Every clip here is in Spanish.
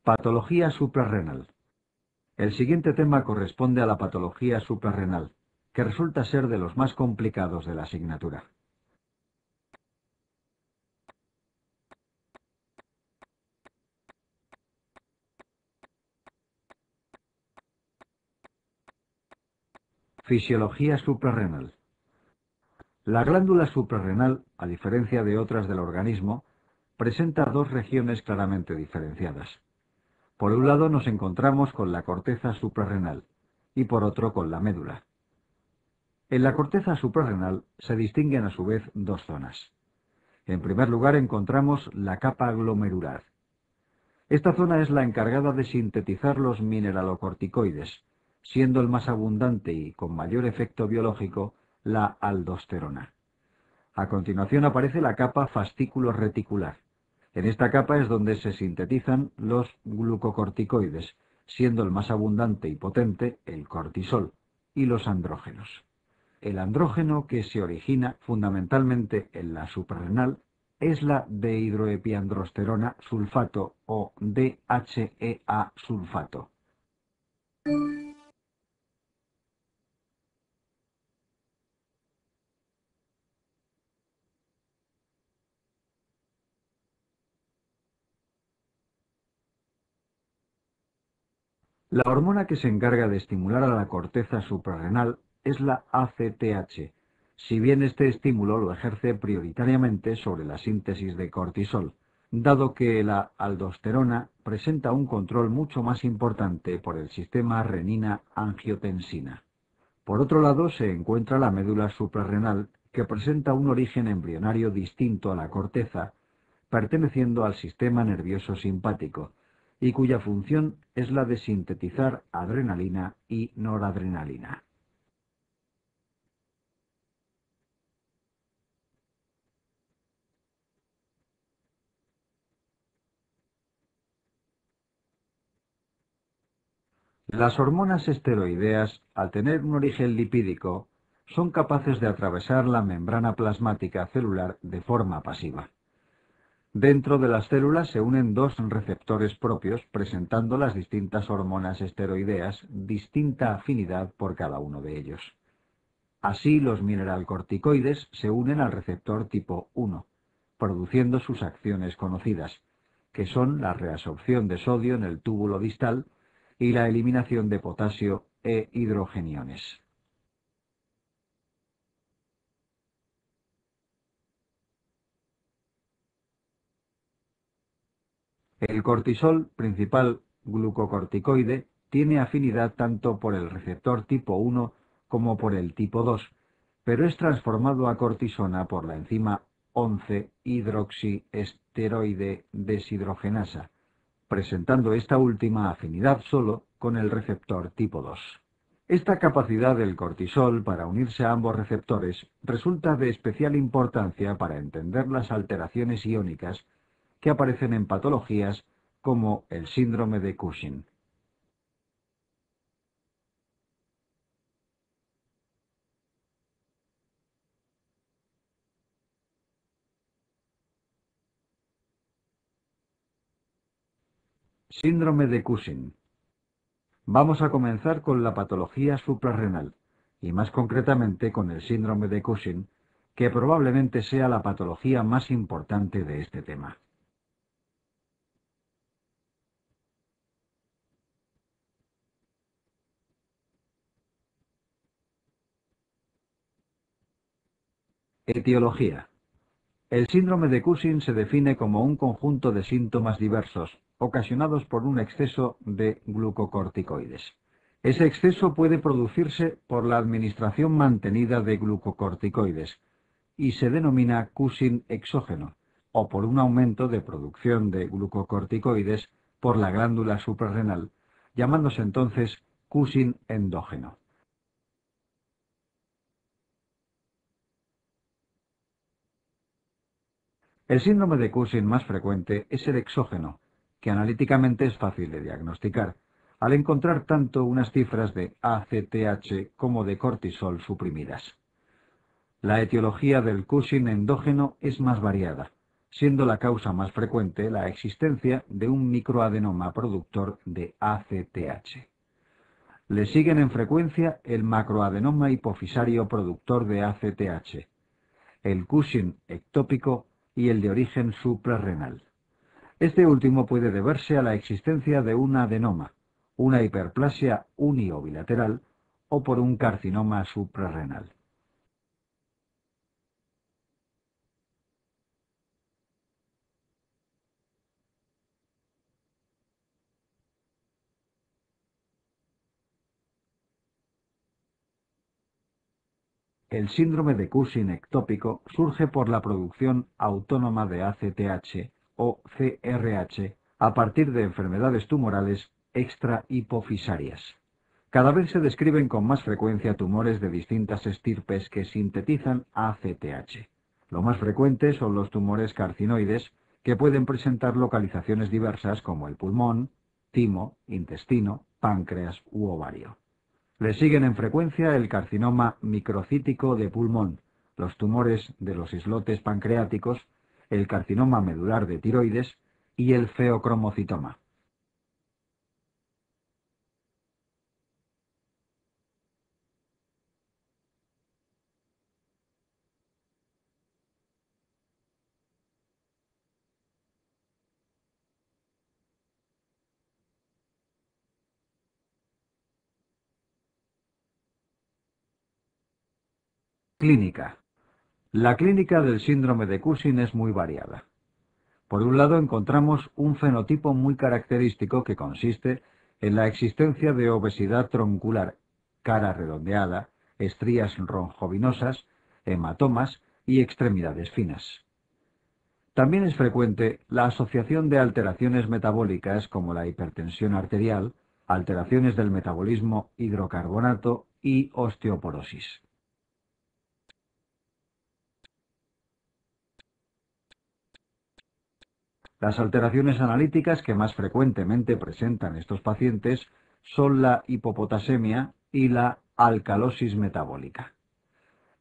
Patología suprarrenal. El siguiente tema corresponde a la patología suprarrenal, que resulta ser de los más complicados de la asignatura. Fisiología suprarrenal. La glándula suprarrenal, a diferencia de otras del organismo, presenta dos regiones claramente diferenciadas. Por un lado nos encontramos con la corteza suprarrenal y por otro con la médula. En la corteza suprarrenal se distinguen a su vez dos zonas. En primer lugar encontramos la capa glomerular. Esta zona es la encargada de sintetizar los mineralocorticoides, siendo el más abundante y con mayor efecto biológico la aldosterona. A continuación aparece la capa fascículo reticular. En esta capa es donde se sintetizan los glucocorticoides, siendo el más abundante y potente el cortisol y los andrógenos. El andrógeno que se origina fundamentalmente en la suprarrenal es la dehidroepiandrosterona sulfato o DHEA sulfato. La hormona que se encarga de estimular a la corteza suprarrenal es la ACTH, si bien este estímulo lo ejerce prioritariamente sobre la síntesis de cortisol, dado que la aldosterona presenta un control mucho más importante por el sistema renina-angiotensina. Por otro lado se encuentra la médula suprarrenal, que presenta un origen embrionario distinto a la corteza, perteneciendo al sistema nervioso simpático, y cuya función es la de sintetizar adrenalina y noradrenalina. Las hormonas esteroideas, al tener un origen lipídico, son capaces de atravesar la membrana plasmática celular de forma pasiva. Dentro de las células se unen dos receptores propios, presentando las distintas hormonas esteroideas distinta afinidad por cada uno de ellos. Así, los mineralcorticoides se unen al receptor tipo 1, produciendo sus acciones conocidas, que son la reabsorción de sodio en el túbulo distal y la eliminación de potasio e hidrogeniones. El cortisol, principal glucocorticoide, tiene afinidad tanto por el receptor tipo 1 como por el tipo 2, pero es transformado a cortisona por la enzima 11-hidroxiesteroide deshidrogenasa, presentando esta última afinidad solo con el receptor tipo 2. Esta capacidad del cortisol para unirse a ambos receptores resulta de especial importancia para entender las alteraciones iónicas que aparecen en patologías como el síndrome de Cushing. Síndrome de Cushing. Vamos a comenzar con la patología suprarrenal, y más concretamente con el síndrome de Cushing, que probablemente sea la patología más importante de este tema. Etiología. El síndrome de Cushing se define como un conjunto de síntomas diversos, ocasionados por un exceso de glucocorticoides. Ese exceso puede producirse por la administración mantenida de glucocorticoides y se denomina Cushing exógeno, o por un aumento de producción de glucocorticoides por la glándula suprarrenal, llamándose entonces Cushing endógeno. El síndrome de Cushing más frecuente es el exógeno, que analíticamente es fácil de diagnosticar, al encontrar tanto unas cifras de ACTH como de cortisol suprimidas. La etiología del Cushing endógeno es más variada, siendo la causa más frecuente la existencia de un microadenoma productor de ACTH. Le siguen en frecuencia el macroadenoma hipofisario productor de ACTH, el Cushing ectópico y el de origen suprarrenal. Este último puede deberse a la existencia de un adenoma, una hiperplasia uni- o bilateral, o por un carcinoma suprarrenal. El síndrome de Cushing ectópico surge por la producción autónoma de ACTH o CRH a partir de enfermedades tumorales extrahipofisarias. Cada vez se describen con más frecuencia tumores de distintas estirpes que sintetizan ACTH. Lo más frecuente son los tumores carcinoides, que pueden presentar localizaciones diversas como el pulmón, timo, intestino, páncreas u ovario. Le siguen en frecuencia el carcinoma microcítico de pulmón, los tumores de los islotes pancreáticos, el carcinoma medular de tiroides y el feocromocitoma. Clínica. La clínica del síndrome de Cushing es muy variada. Por un lado encontramos un fenotipo muy característico que consiste en la existencia de obesidad troncular, cara redondeada, estrías ronjovinosas, hematomas y extremidades finas. También es frecuente la asociación de alteraciones metabólicas como la hipertensión arterial, alteraciones del metabolismo hidrocarbonato y osteoporosis. Las alteraciones analíticas que más frecuentemente presentan estos pacientes son la hipopotasemia y la alcalosis metabólica.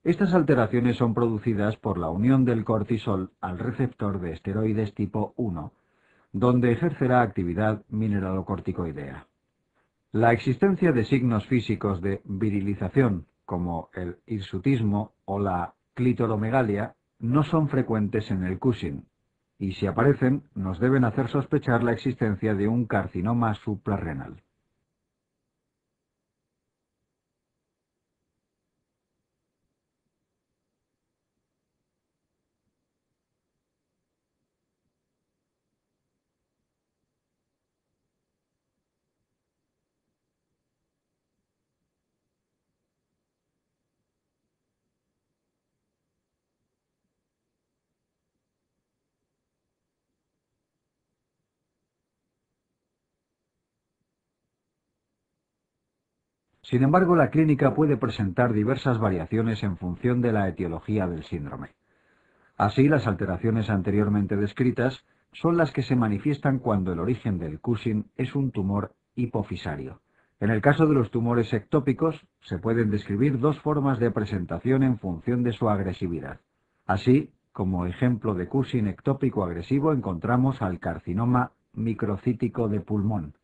Estas alteraciones son producidas por la unión del cortisol al receptor de esteroides tipo 1, donde ejercerá actividad mineralocorticoidea. La existencia de signos físicos de virilización, como el hirsutismo o la clitoromegalia, no son frecuentes en el Cushing, y si aparecen, nos deben hacer sospechar la existencia de un carcinoma suprarrenal. Sin embargo, la clínica puede presentar diversas variaciones en función de la etiología del síndrome. Así, las alteraciones anteriormente descritas son las que se manifiestan cuando el origen del Cushing es un tumor hipofisario. En el caso de los tumores ectópicos, se pueden describir dos formas de presentación en función de su agresividad. Así, como ejemplo de Cushing ectópico agresivo encontramos al carcinoma microcítico de pulmón.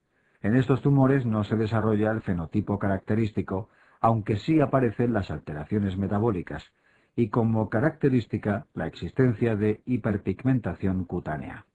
En estos tumores no se desarrolla el fenotipo característico, aunque sí aparecen las alteraciones metabólicas, y como característica la existencia de hiperpigmentación cutánea.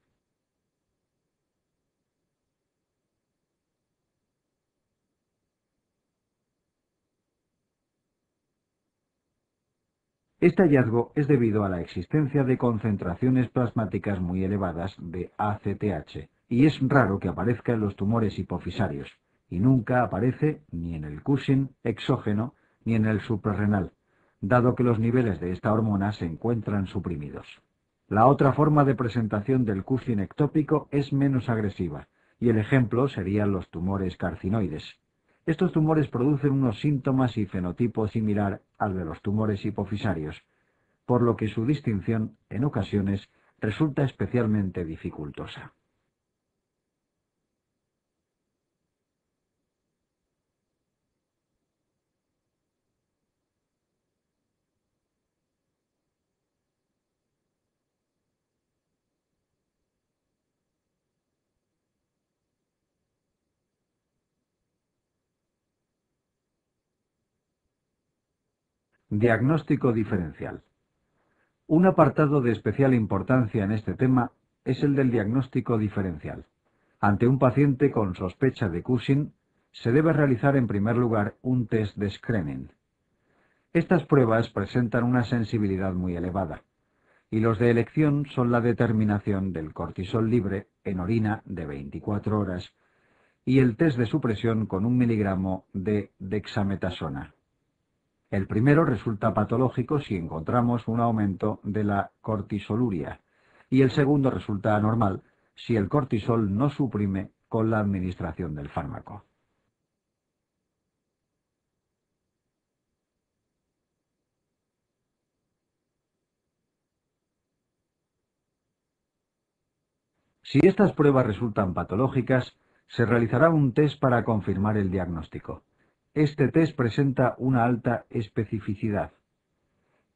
Este hallazgo es debido a la existencia de concentraciones plasmáticas muy elevadas de ACTH, y es raro que aparezca en los tumores hipofisarios, y nunca aparece ni en el Cushing exógeno ni en el suprarrenal, dado que los niveles de esta hormona se encuentran suprimidos. La otra forma de presentación del Cushing ectópico es menos agresiva, y el ejemplo serían los tumores carcinoides. Estos tumores producen unos síntomas y fenotipo similar al de los tumores hipofisarios, por lo que su distinción, en ocasiones, resulta especialmente dificultosa. Diagnóstico diferencial. Un apartado de especial importancia en este tema es el del diagnóstico diferencial. Ante un paciente con sospecha de Cushing, se debe realizar en primer lugar un test de screening. Estas pruebas presentan una sensibilidad muy elevada, y los de elección son la determinación del cortisol libre en orina de 24 horas y el test de supresión con 1 miligramo de dexametasona. El primero resulta patológico si encontramos un aumento de la cortisoluria y el segundo resulta anormal si el cortisol no suprime con la administración del fármaco. Si estas pruebas resultan patológicas, se realizará un test para confirmar el diagnóstico. Este test presenta una alta especificidad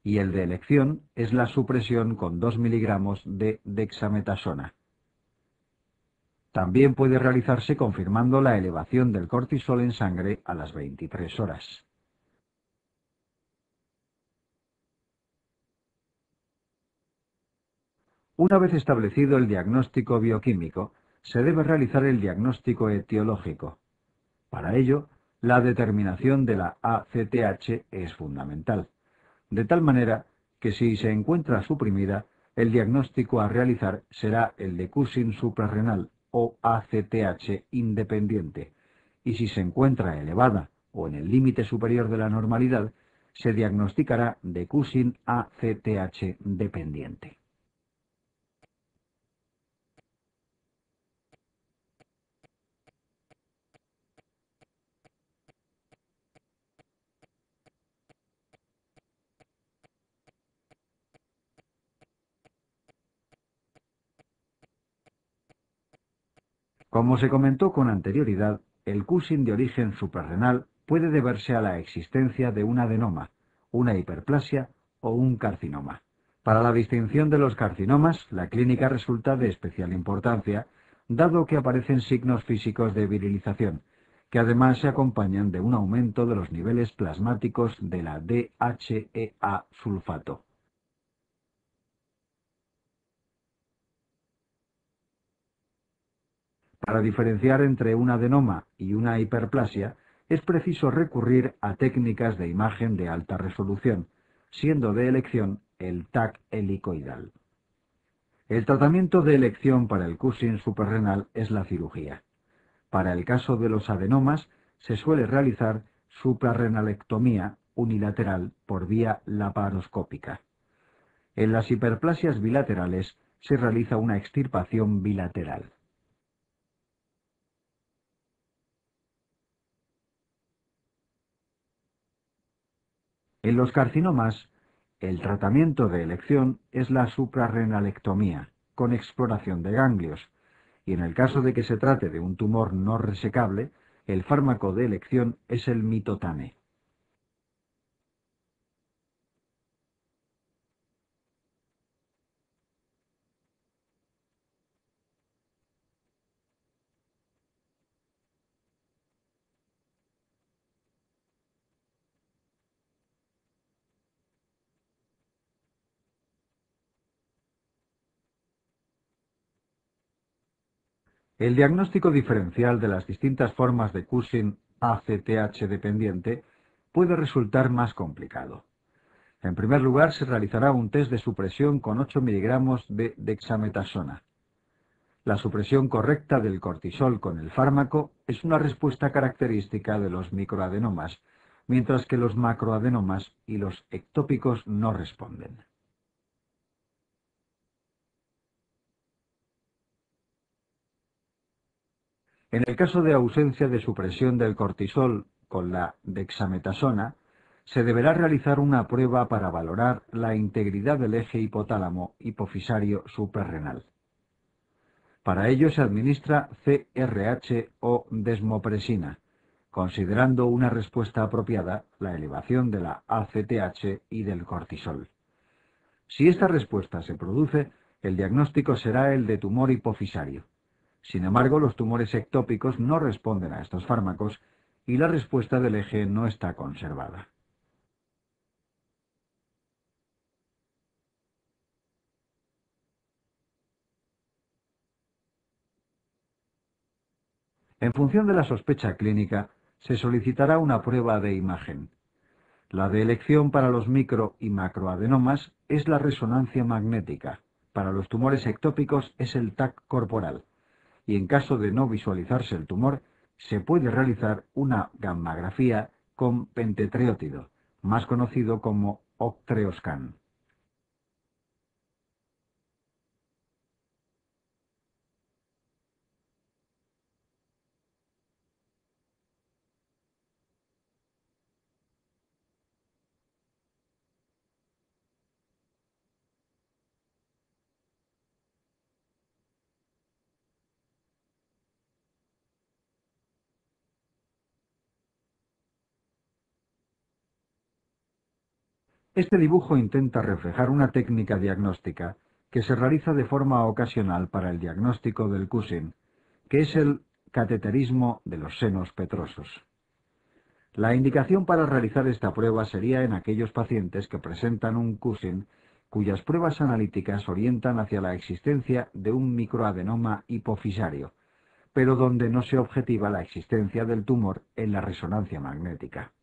y el de elección es la supresión con 2 miligramos de dexametasona. También puede realizarse confirmando la elevación del cortisol en sangre a las 23 horas. Una vez establecido el diagnóstico bioquímico, se debe realizar el diagnóstico etiológico. Para ello, la determinación de la ACTH es fundamental, de tal manera que si se encuentra suprimida, el diagnóstico a realizar será el de Cushing suprarrenal o ACTH independiente, y si se encuentra elevada o en el límite superior de la normalidad, se diagnosticará de Cushing ACTH dependiente. Como se comentó con anterioridad, el Cushing de origen suprarrenal puede deberse a la existencia de un adenoma, una hiperplasia o un carcinoma. Para la distinción de los carcinomas, la clínica resulta de especial importancia, dado que aparecen signos físicos de virilización, que además se acompañan de un aumento de los niveles plasmáticos de la DHEA sulfato. Para diferenciar entre un adenoma y una hiperplasia, es preciso recurrir a técnicas de imagen de alta resolución, siendo de elección el TAC helicoidal. El tratamiento de elección para el Cushing suprarrenal es la cirugía. Para el caso de los adenomas, se suele realizar suprarrenalectomía unilateral por vía laparoscópica. En las hiperplasias bilaterales se realiza una extirpación bilateral. En los carcinomas, el tratamiento de elección es la suprarrenalectomía, con exploración de ganglios, y en el caso de que se trate de un tumor no resecable, el fármaco de elección es el mitotane. El diagnóstico diferencial de las distintas formas de Cushing ACTH dependiente puede resultar más complicado. En primer lugar, se realizará un test de supresión con 8 miligramos de dexametasona. La supresión correcta del cortisol con el fármaco es una respuesta característica de los microadenomas, mientras que los macroadenomas y los ectópicos no responden. En el caso de ausencia de supresión del cortisol con la dexametasona, se deberá realizar una prueba para valorar la integridad del eje hipotálamo hipofisario suprarrenal. Para ello se administra CRH o desmopresina, considerando una respuesta apropiada la elevación de la ACTH y del cortisol. Si esta respuesta se produce, el diagnóstico será el de tumor hipofisario. Sin embargo, los tumores ectópicos no responden a estos fármacos y la respuesta del eje no está conservada. En función de la sospecha clínica, se solicitará una prueba de imagen. La de elección para los micro y macroadenomas es la resonancia magnética. Para los tumores ectópicos es el TAC corporal. Y en caso de no visualizarse el tumor, se puede realizar una gammagrafía con pentetreótido, más conocido como octreoscan. Este dibujo intenta reflejar una técnica diagnóstica que se realiza de forma ocasional para el diagnóstico del Cushing, que es el cateterismo de los senos petrosos. La indicación para realizar esta prueba sería en aquellos pacientes que presentan un Cushing cuyas pruebas analíticas orientan hacia la existencia de un microadenoma hipofisario, pero donde no se objetiva la existencia del tumor en la resonancia magnética.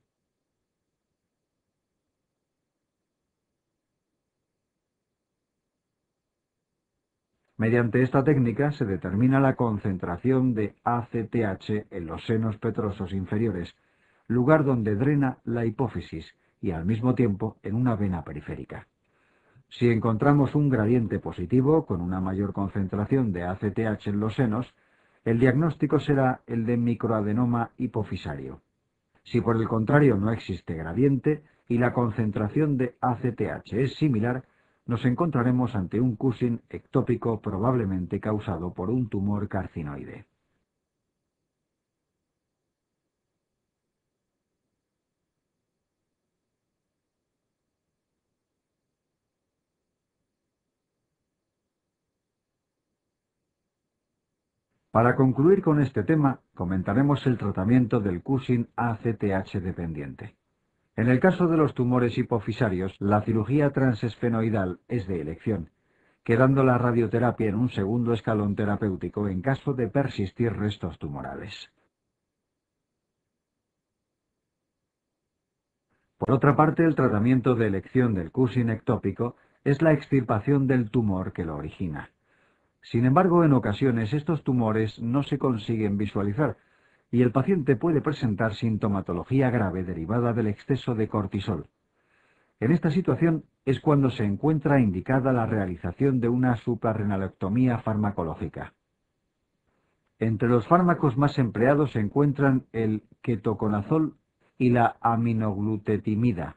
Mediante esta técnica se determina la concentración de ACTH en los senos petrosos inferiores, lugar donde drena la hipófisis y al mismo tiempo en una vena periférica. Si encontramos un gradiente positivo con una mayor concentración de ACTH en los senos, el diagnóstico será el de microadenoma hipofisario. Si por el contrario no existe gradiente y la concentración de ACTH es similar, nos encontraremos ante un Cushing ectópico probablemente causado por un tumor carcinoide. Para concluir con este tema, comentaremos el tratamiento del Cushing ACTH dependiente. En el caso de los tumores hipofisarios, la cirugía transesfenoidal es de elección, quedando la radioterapia en un segundo escalón terapéutico en caso de persistir restos tumorales. Por otra parte, el tratamiento de elección del Cushing ectópico es la extirpación del tumor que lo origina. Sin embargo, en ocasiones estos tumores no se consiguen visualizar y el paciente puede presentar sintomatología grave derivada del exceso de cortisol. En esta situación es cuando se encuentra indicada la realización de una suprarrenalectomía farmacológica. Entre los fármacos más empleados se encuentran el ketoconazol y la aminoglutetimida.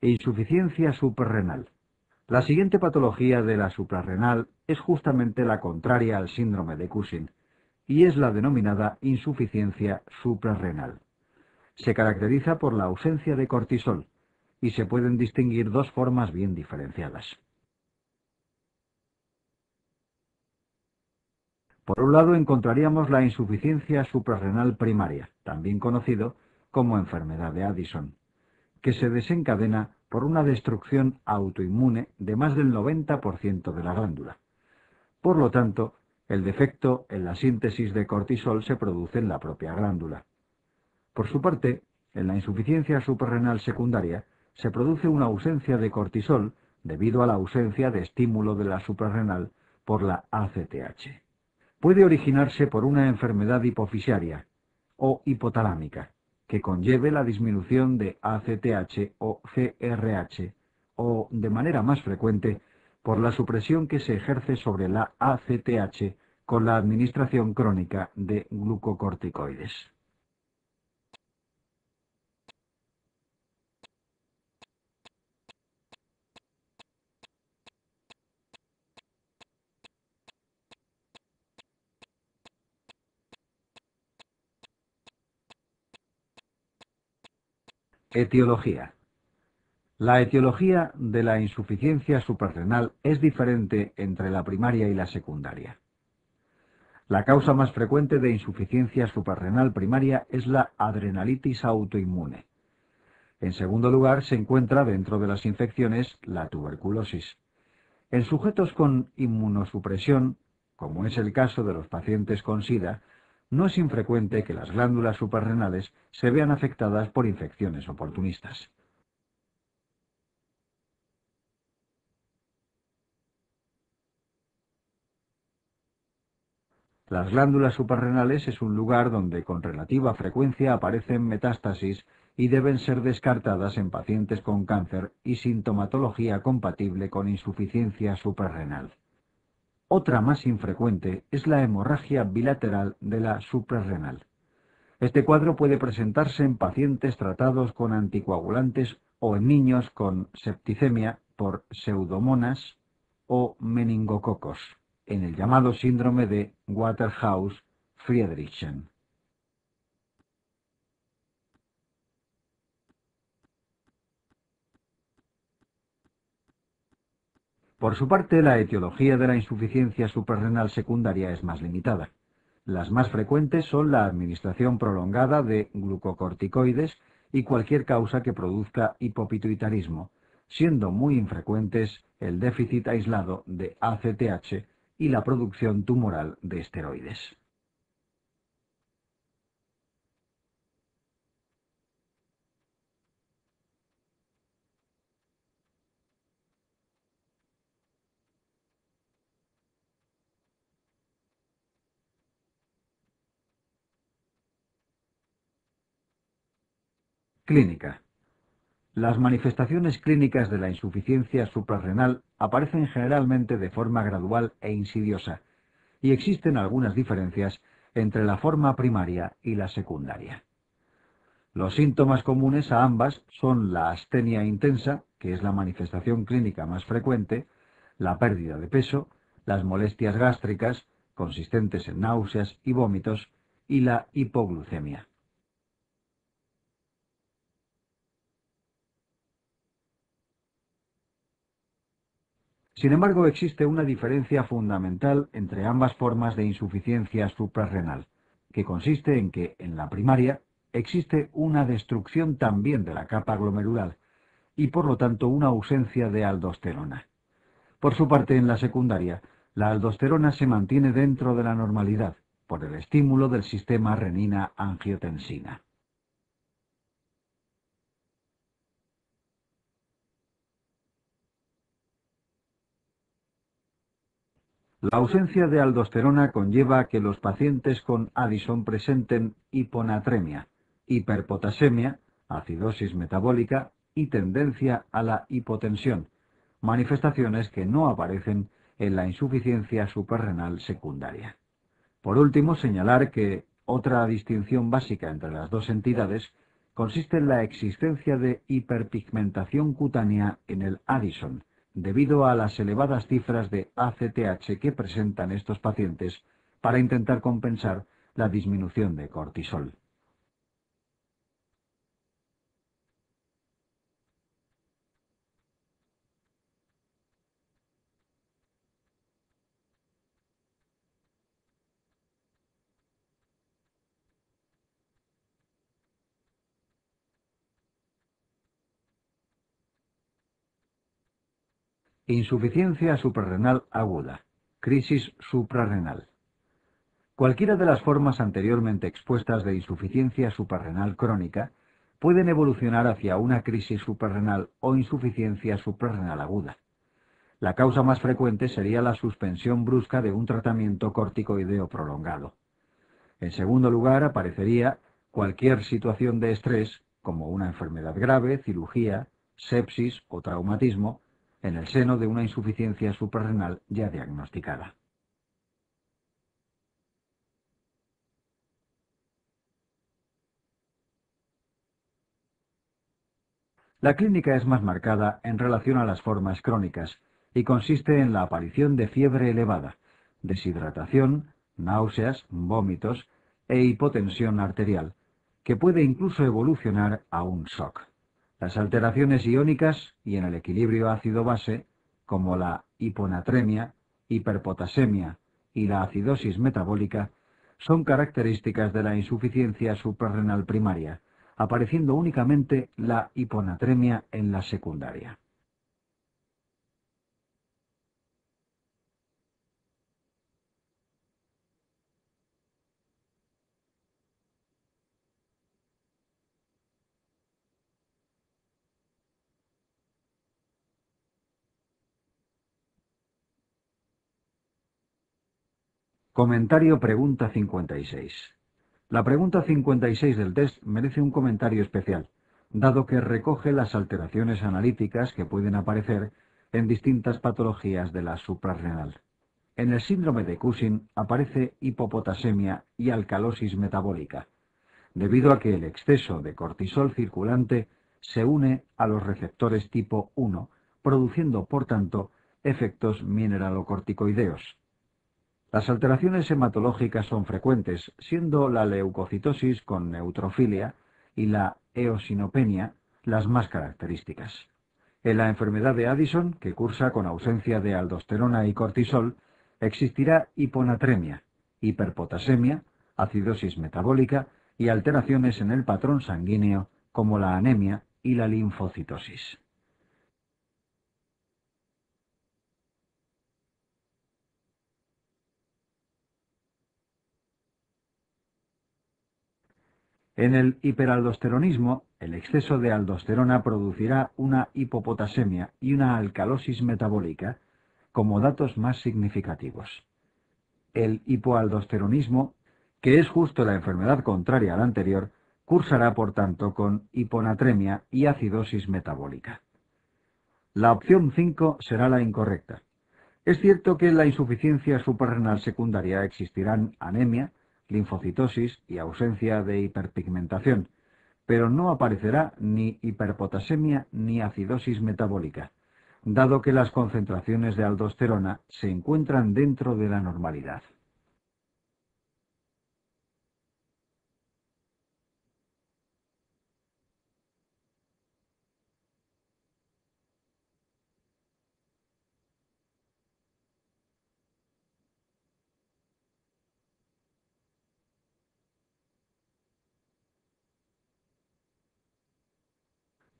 Insuficiencia suprarrenal. La siguiente patología de la suprarrenal es justamente la contraria al síndrome de Cushing, y es la denominada insuficiencia suprarrenal. Se caracteriza por la ausencia de cortisol, y se pueden distinguir dos formas bien diferenciadas. Por un lado encontraríamos la insuficiencia suprarrenal primaria, también conocido como enfermedad de Addison, que se desencadena por una destrucción autoinmune de más del 90% de la glándula. Por lo tanto, el defecto en la síntesis de cortisol se produce en la propia glándula. Por su parte, en la insuficiencia suprarrenal secundaria se produce una ausencia de cortisol debido a la ausencia de estímulo de la suprarrenal por la ACTH. Puede originarse por una enfermedad hipofisiaria o hipotalámica, que conlleve la disminución de ACTH o CRH, o, de manera más frecuente, por la supresión que se ejerce sobre la ACTH con la administración crónica de glucocorticoides. Etiología. La etiología de la insuficiencia suprarrenal es diferente entre la primaria y la secundaria. La causa más frecuente de insuficiencia suprarrenal primaria es la adrenalitis autoinmune. En segundo lugar, se encuentra dentro de las infecciones la tuberculosis. En sujetos con inmunosupresión, como es el caso de los pacientes con SIDA, no es infrecuente que las glándulas suprarrenales se vean afectadas por infecciones oportunistas. Las glándulas suprarrenales es un lugar donde con relativa frecuencia aparecen metástasis y deben ser descartadas en pacientes con cáncer y sintomatología compatible con insuficiencia suprarrenal. Otra más infrecuente es la hemorragia bilateral de la suprarrenal. Este cuadro puede presentarse en pacientes tratados con anticoagulantes o en niños con septicemia por pseudomonas o meningococos, en el llamado síndrome de Waterhouse-Friedrichsen. Por su parte, la etiología de la insuficiencia suprarrenal secundaria es más limitada. Las más frecuentes son la administración prolongada de glucocorticoides y cualquier causa que produzca hipopituitarismo, siendo muy infrecuentes el déficit aislado de ACTH y la producción tumoral de esteroides. Clínica. Las manifestaciones clínicas de la insuficiencia suprarrenal aparecen generalmente de forma gradual e insidiosa, y existen algunas diferencias entre la forma primaria y la secundaria. Los síntomas comunes a ambas son la astenia intensa, que es la manifestación clínica más frecuente, la pérdida de peso, las molestias gástricas, consistentes en náuseas y vómitos, y la hipoglucemia. Sin embargo, existe una diferencia fundamental entre ambas formas de insuficiencia suprarrenal, que consiste en que, en la primaria, existe una destrucción también de la capa glomerular y, por lo tanto, una ausencia de aldosterona. Por su parte, en la secundaria, la aldosterona se mantiene dentro de la normalidad, por el estímulo del sistema renina-angiotensina. La ausencia de aldosterona conlleva que los pacientes con Addison presenten hiponatremia, hiperpotasemia, acidosis metabólica y tendencia a la hipotensión, manifestaciones que no aparecen en la insuficiencia suprarrenal secundaria. Por último, señalar que otra distinción básica entre las dos entidades consiste en la existencia de hiperpigmentación cutánea en el Addison, debido a las elevadas cifras de ACTH que presentan estos pacientes para intentar compensar la disminución de cortisol. Insuficiencia suprarrenal aguda. Crisis suprarrenal. Cualquiera de las formas anteriormente expuestas de insuficiencia suprarrenal crónica pueden evolucionar hacia una crisis suprarrenal o insuficiencia suprarrenal aguda. La causa más frecuente sería la suspensión brusca de un tratamiento corticoideo prolongado. En segundo lugar, aparecería cualquier situación de estrés, como una enfermedad grave, cirugía, sepsis o traumatismo, en el seno de una insuficiencia suprarrenal ya diagnosticada. La clínica es más marcada en relación a las formas crónicas y consiste en la aparición de fiebre elevada, deshidratación, náuseas, vómitos e hipotensión arterial, que puede incluso evolucionar a un shock. Las alteraciones iónicas y en el equilibrio ácido-base, como la hiponatremia, hiperpotasemia y la acidosis metabólica, son características de la insuficiencia suprarrenal primaria, apareciendo únicamente la hiponatremia en la secundaria. Comentario pregunta 56. La pregunta 56 del test merece un comentario especial, dado que recoge las alteraciones analíticas que pueden aparecer en distintas patologías de la suprarrenal. En el síndrome de Cushing aparece hipopotasemia y alcalosis metabólica, debido a que el exceso de cortisol circulante se une a los receptores tipo 1, produciendo, por tanto, efectos mineralocorticoideos. Las alteraciones hematológicas son frecuentes, siendo la leucocitosis con neutrofilia y la eosinopenia las más características. En la enfermedad de Addison, que cursa con ausencia de aldosterona y cortisol, existirá hiponatremia, hiperpotasemia, acidosis metabólica y alteraciones en el patrón sanguíneo como la anemia y la linfocitosis. En el hiperaldosteronismo, el exceso de aldosterona producirá una hipopotasemia y una alcalosis metabólica como datos más significativos. El hipoaldosteronismo, que es justo la enfermedad contraria a la anterior, cursará por tanto con hiponatremia y acidosis metabólica. La opción 5 será la incorrecta. Es cierto que en la insuficiencia suprarrenal secundaria existirán anemia, linfocitosis y ausencia de hiperpigmentación, pero no aparecerá ni hiperpotasemia ni acidosis metabólica, dado que las concentraciones de aldosterona se encuentran dentro de la normalidad.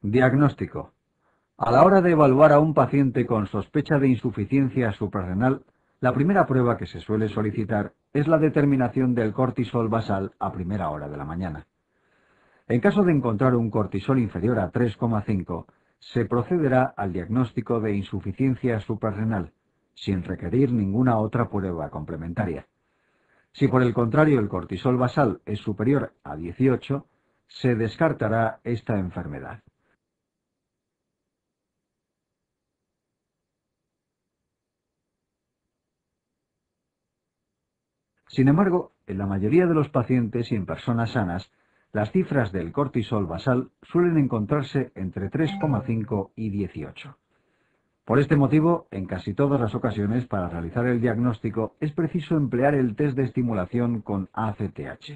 Diagnóstico. A la hora de evaluar a un paciente con sospecha de insuficiencia suprarrenal, la primera prueba que se suele solicitar es la determinación del cortisol basal a primera hora de la mañana. En caso de encontrar un cortisol inferior a 3,5, se procederá al diagnóstico de insuficiencia suprarrenal, sin requerir ninguna otra prueba complementaria. Si por el contrario el cortisol basal es superior a 18, se descartará esta enfermedad. Sin embargo, en la mayoría de los pacientes y en personas sanas, las cifras del cortisol basal suelen encontrarse entre 3,5 y 18. Por este motivo, en casi todas las ocasiones, para realizar el diagnóstico, es preciso emplear el test de estimulación con ACTH.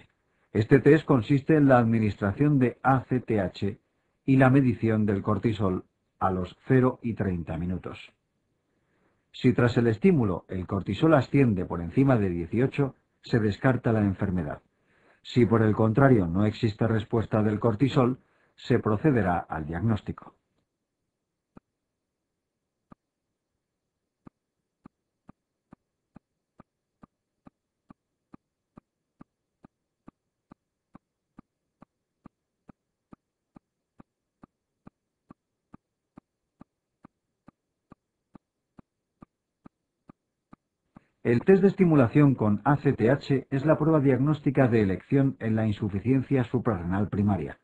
Este test consiste en la administración de ACTH y la medición del cortisol a los 0 y 30 minutos. Si tras el estímulo el cortisol asciende por encima de 18, se descarta la enfermedad. Si por el contrario no existe respuesta del cortisol, se procederá al diagnóstico. El test de estimulación con ACTH es la prueba diagnóstica de elección en la insuficiencia suprarrenal primaria,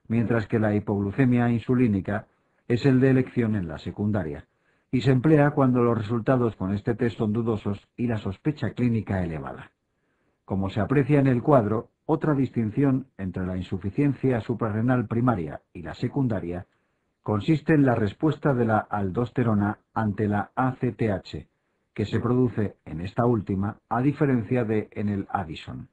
mientras que la hipoglucemia insulínica es el de elección en la secundaria, y se emplea cuando los resultados con este test son dudosos y la sospecha clínica elevada. Como se aprecia en el cuadro, otra distinción entre la insuficiencia suprarrenal primaria y la secundaria consiste en la respuesta de la aldosterona ante la ACTH, que se produce en esta última a diferencia de en el Addison.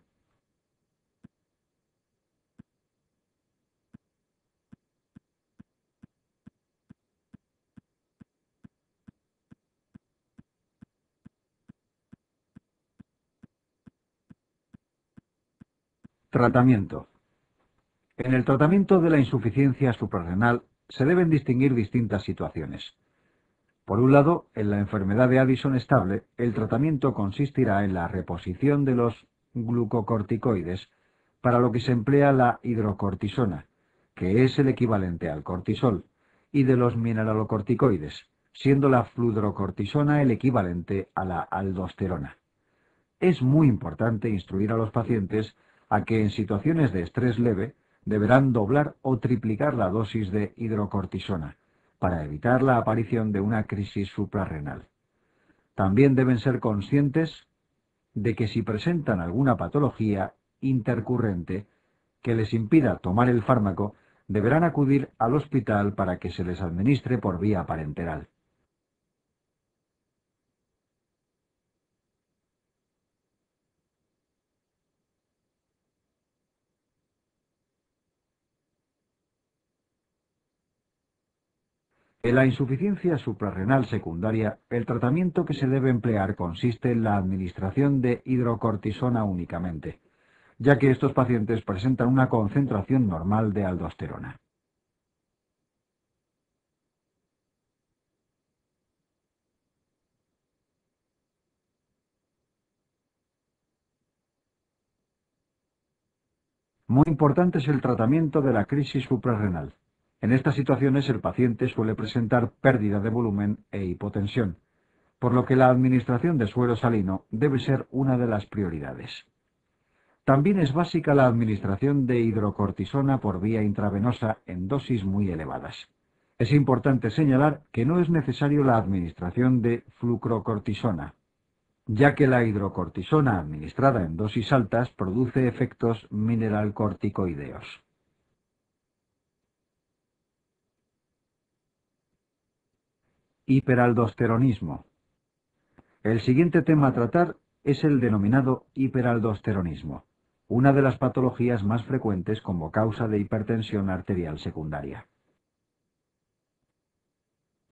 Tratamiento. En el tratamiento de la insuficiencia suprarrenal se deben distinguir distintas situaciones. Por un lado, en la enfermedad de Addison estable, el tratamiento consistirá en la reposición de los glucocorticoides, para lo que se emplea la hidrocortisona, que es el equivalente al cortisol, y de los mineralocorticoides, siendo la fludrocortisona el equivalente a la aldosterona. Es muy importante instruir a los pacientes a que en situaciones de estrés leve deberán doblar o triplicar la dosis de hidrocortisona para evitar la aparición de una crisis suprarrenal. También deben ser conscientes de que si presentan alguna patología intercurrente que les impida tomar el fármaco, deberán acudir al hospital para que se les administre por vía parenteral. En la insuficiencia suprarrenal secundaria, el tratamiento que se debe emplear consiste en la administración de hidrocortisona únicamente, ya que estos pacientes presentan una concentración normal de aldosterona. Muy importante es el tratamiento de la crisis suprarrenal. En estas situaciones el paciente suele presentar pérdida de volumen e hipotensión, por lo que la administración de suero salino debe ser una de las prioridades. También es básica la administración de hidrocortisona por vía intravenosa en dosis muy elevadas. Es importante señalar que no es necesario la administración de flucrocortisona, ya que la hidrocortisona administrada en dosis altas produce efectos mineralcorticoideos. Hiperaldosteronismo. El siguiente tema a tratar es el denominado hiperaldosteronismo, una de las patologías más frecuentes como causa de hipertensión arterial secundaria.